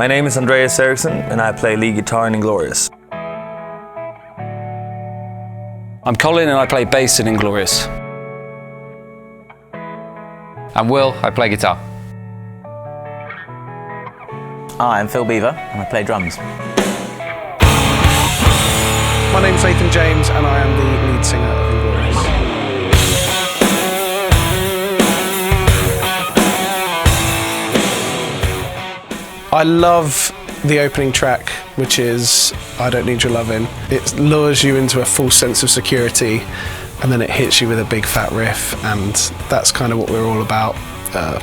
My name is Andreas Eriksson and I play lead guitar in Inglorious. I'm Colin and I play bass in Inglorious. I'm Will, I play guitar. Hi, I'm Phil Beaver and I play drums. My name's Nathan James and I am the lead singer of Inglorious. I love the opening track, which is I Don't Need Your Lovin'. It lures you into a false sense of security and then it hits you with a big fat riff, and that's kind of what we're all about.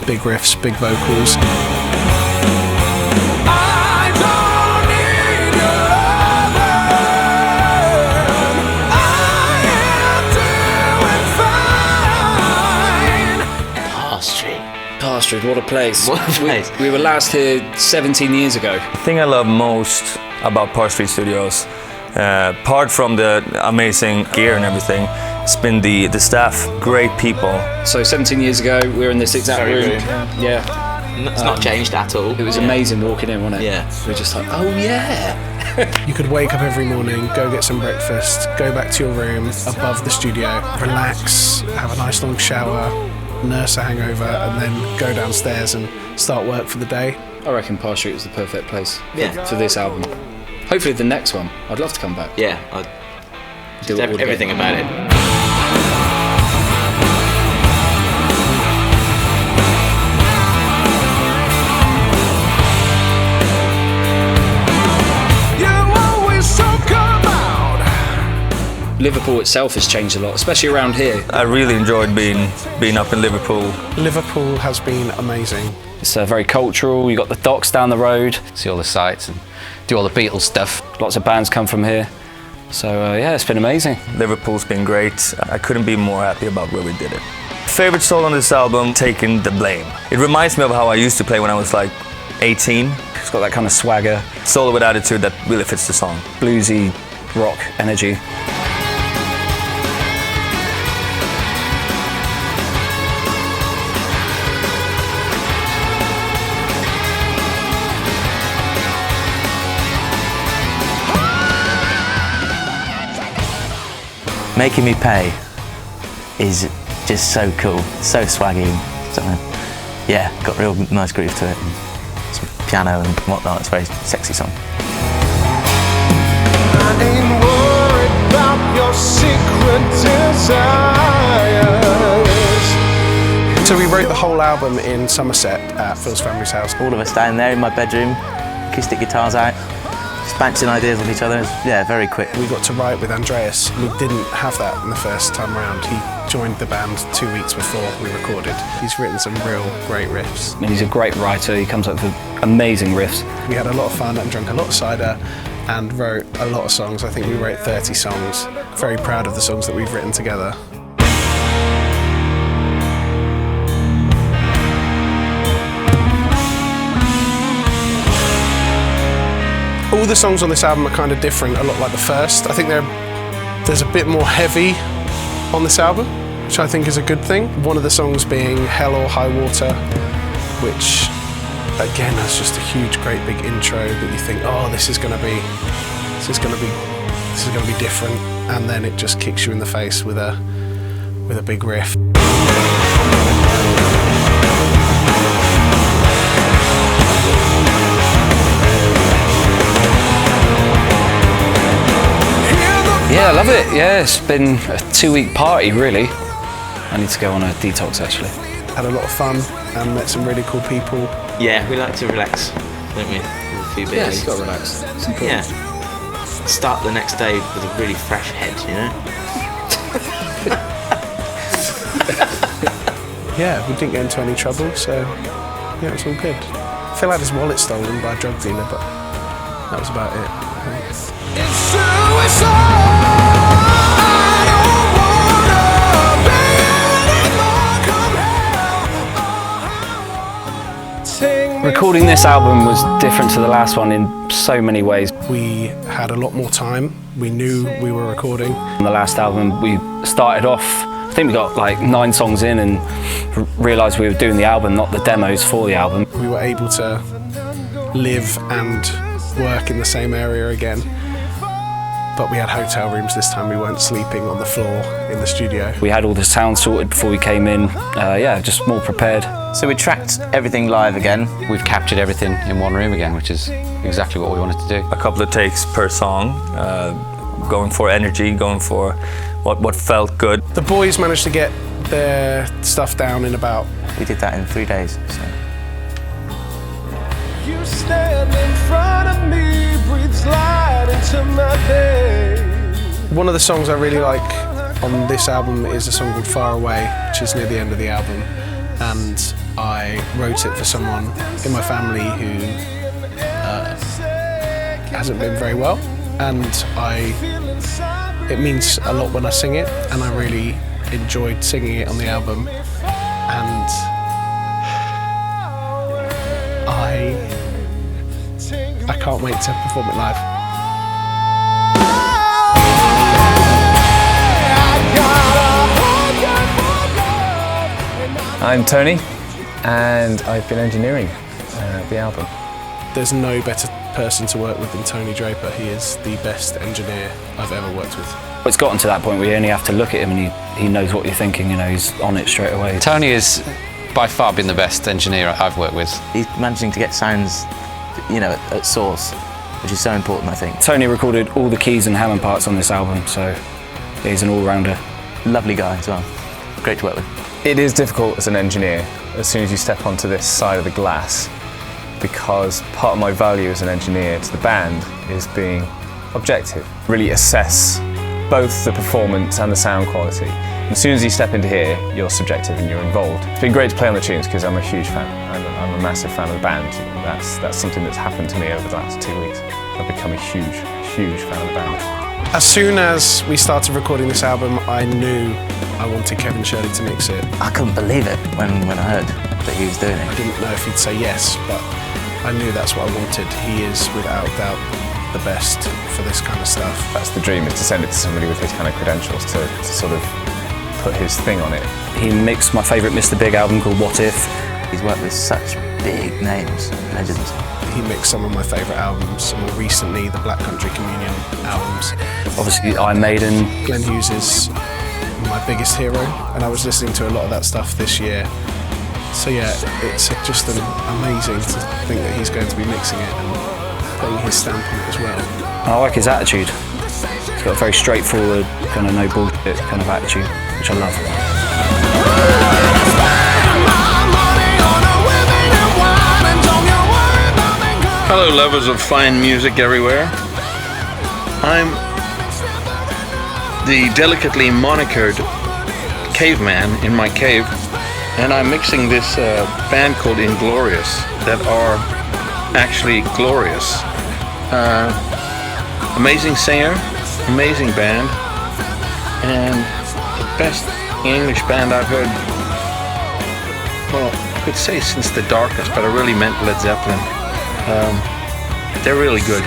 Big riffs, big vocals. Bastard, what a place. What a place. We were last here 17 years ago. The thing I love most about Park Street Studios, apart from the amazing gear and everything, it's been the staff, great people. So 17 years ago, we were in this exact room. Yeah. It's not changed at all. It was amazing walking in, wasn't it? Yeah. We were just like, oh yeah. You could wake up every morning, go get some breakfast, go back to your room above the studio, relax, have a nice long shower, nurse a hangover, and then go downstairs and start work for the day. I reckon Park Street was the perfect place Yeah. for this album. Hopefully the next one. I'd love to come back. Yeah, Do it all again. everything about it. Liverpool itself has changed a lot, especially around here. I really enjoyed being up in Liverpool. Liverpool has been amazing. It's very cultural. You've got the docks down the road. See all the sights and do all the Beatles stuff. Lots of bands come from here. So yeah, it's been amazing. Liverpool's been great. I couldn't be more happy about where we did it. Favorite song on this album, Taking the Blame. It reminds me of how I used to play when I was like 18. It's got that kind of swagger, Solo with attitude that really fits the song. bluesy rock energy. Making Me Pay is just so cool, so swaggy. So, yeah, got real nice groove to it. And some piano and whatnot. It's a very sexy song. I ain't worried about your secret desires. So we wrote the whole album in Somerset at Phil's family's house. All of us down there in my bedroom, acoustic guitars out, just bouncing ideas off each other. Yeah, very quick. We got to write with Andreas. We didn't have that in the first time round. He joined the band 2 weeks before we recorded. He's written some real great riffs. I mean, he's a great writer. He comes up with amazing riffs. We had a lot of fun and drank a lot of cider and wrote a lot of songs. I think we wrote 30 songs. Very proud of the songs that we've written together. All the songs on this album are kind of different, a lot like the first. I think there's a bit more heavy on this album, which I think is a good thing. One of the songs being Hell or High Water, which again has just a huge, great big intro that you think, oh, this is gonna be different, and then it just kicks you in the face with a big riff. Yeah, I love it. Yeah, it's been a 2-week party, really. I need to go on a detox, actually. Had a lot of fun and met some really cool people. Yeah, we like to relax, don't we? With a few Yeah, beers. you've got to relax. It's important. Yeah. Start the next day with a really fresh head, you know? Yeah, we didn't get into any trouble, so yeah, it's all good. Phil had his wallet stolen by a drug dealer, but that was about it, I think. It's suicide. I don't wanna be anymore. Come hell. Recording this album was different to the last one in so many ways. We had a lot more time. We knew we were recording. On the last album, we started off, I think we got like 9 songs in and realised we were doing the album, not the demos for the album. We were able to live and work in the same area again. But we had hotel rooms this time. We weren't sleeping on the floor in the studio. We had all the sound sorted before we came in. Yeah, just more prepared. So we tracked everything live again. We've captured everything in one room again, which is exactly what we wanted to do. A couple of takes per song, going for energy, going for what felt good. The boys managed to get their stuff down in about... We did that in 3 days. So. You stand in front of me, breathes light into my day. One of the songs I really like on this album is a song called Far Away, which is near the end of the album. And I wrote it for someone in my family who hasn't been very well. And it means a lot when I sing it, and I really enjoyed singing it on the album. And I can't wait to perform it live. I'm Tony, and I've been engineering the album. There's no better person to work with than Tony Draper. He is the best engineer I've ever worked with. It's gotten to that point where you only have to look at him and he knows what you're thinking, you know, he's on it straight away. Tony has by far been the best engineer I've worked with. He's managing to get sounds, you know, at source, which is so important, I think. Tony recorded all the keys and Hammond parts on this album, so he's an all-rounder. Lovely guy as well. Great to work with. It is difficult as an engineer as soon as you step onto this side of the glass, because part of my value as an engineer to the band is being objective. Really assess both the performance and the sound quality. And as soon as you step into here, you're subjective and you're involved. It's been great to play on the tunes because I'm a huge fan. I'm a massive fan of the band. That's something that's happened to me over the last 2 weeks. I've become a huge, huge fan of the band. As soon as we started recording this album, I knew I wanted Kevin Shirley to mix it. I couldn't believe it when I heard that he was doing I it. didn't know if he'd say yes, but I knew that's what I wanted. He is, without doubt, the best for this kind of stuff. That's the dream, is to send it to somebody with his kind of credentials to sort of put his thing on it. He mixed my favourite Mr. Big album called What If. He's worked with such big names, legends. He mixed some of my favourite albums, and more recently the Black Country Communion albums. Obviously Iron Maiden. Glenn Hughes is my biggest hero, and I was listening to a lot of that stuff this year. So yeah, it's just amazing to think that he's going to be mixing it and putting his stamp on it as well. I like his attitude. He's got a very straightforward, kind of no bullshit kind of attitude, which I love. Hello, lovers of fine music everywhere. I'm the delicately monikered caveman in my cave, and I'm mixing this band called Inglorious that are actually glorious. Amazing singer, amazing band, and the best English band I've heard, well, I could say since the Darkness, but I really meant Led Zeppelin. They're really good.